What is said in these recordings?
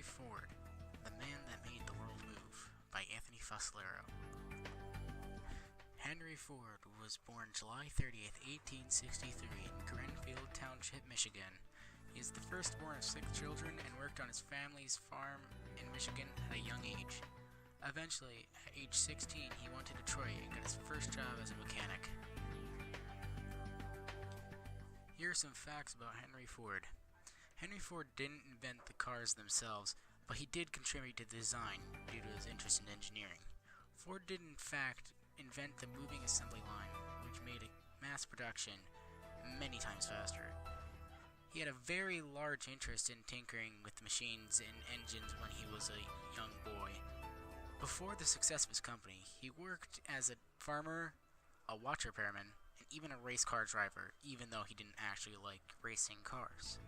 Henry Ford, the man that made the world move, by Anthony Fusslero. Henry Ford was born July 30th, 1863 in Grenfield Township, Michigan. He is the firstborn of 6 children and worked on his family's farm in Michigan at a young age. Eventually, at age 16, he went to Detroit and got his first job as a mechanic. Here are some facts about Henry Ford. Henry Ford didn't invent the cars themselves, but he did contribute to the design due to his interest in engineering. Ford did in fact invent the moving assembly line, which made mass production many times faster. He had a very large interest in tinkering with machines and engines when he was a young boy. Before the success of his company, he worked as a farmer, a watch repairman, and even a race car driver, even though he didn't actually like racing cars.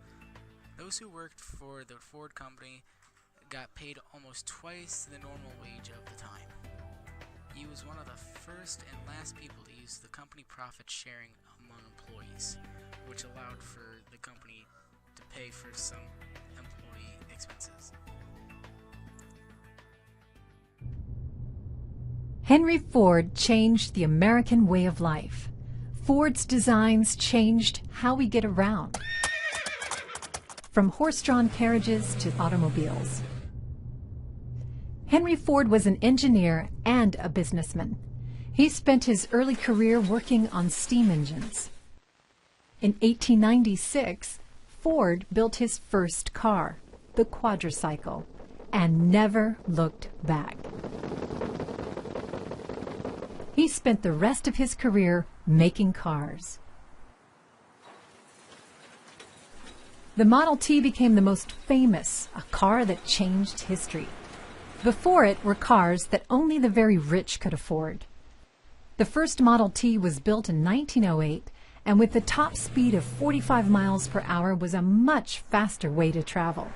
Those who worked for the Ford company got paid almost twice the normal wage of the time. He was one of the first and last people to use the company profit sharing among employees, which allowed for the company to pay for some employee expenses. Henry Ford changed the American way of life. Ford's designs changed how we get around, from horse-drawn carriages to automobiles. Henry Ford was an engineer and a businessman. He spent his early career working on steam engines. In 1896, Ford built his first car, the quadricycle, and never looked back. He spent the rest of his career making cars. The Model T became the most famous, a car that changed history. Before it were cars that only the very rich could afford. The first Model T was built in 1908, and with the top speed of 45 miles per hour was a much faster way to travel.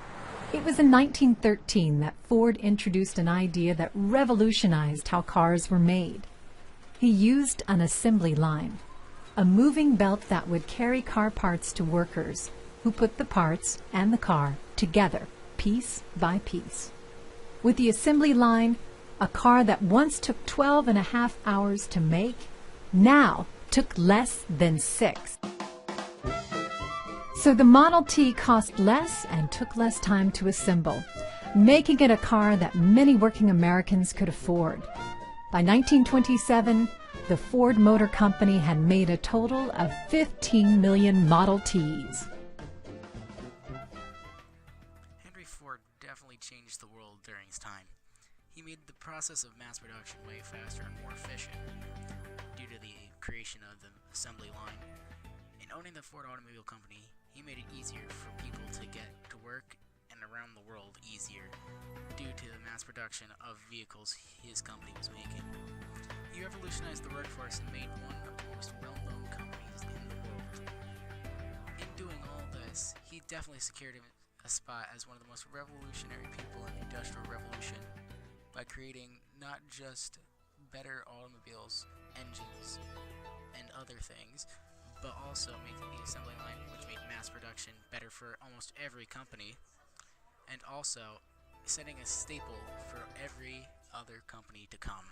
It was in 1913 that Ford introduced an idea that revolutionized how cars were made. He used an assembly line, a moving belt that would carry car parts to workers, who put the parts and the car together, piece by piece. With the assembly line, a car that once took 12.5 hours to make, now took less than 6. So the Model T cost less and took less time to assemble, making it a car that many working Americans could afford. By 1927, the Ford Motor Company had made a total of 15 million Model Ts. Henry Ford definitely changed the world during his time. He made the process of mass production way faster and more efficient due to the creation of the assembly line. In owning the Ford Automobile Company, he made it easier for people to get to work and around the world easier due to the mass production of vehicles his company was making. He revolutionized the workforce and made one of the most well-known companies in the world. In doing all this, he definitely secured a spot as one of the most revolutionary people in the Industrial Revolution by creating not just better automobiles, engines, and other things, but also making the assembly line, which made mass production better for almost every company, and also setting a staple for every other company to come.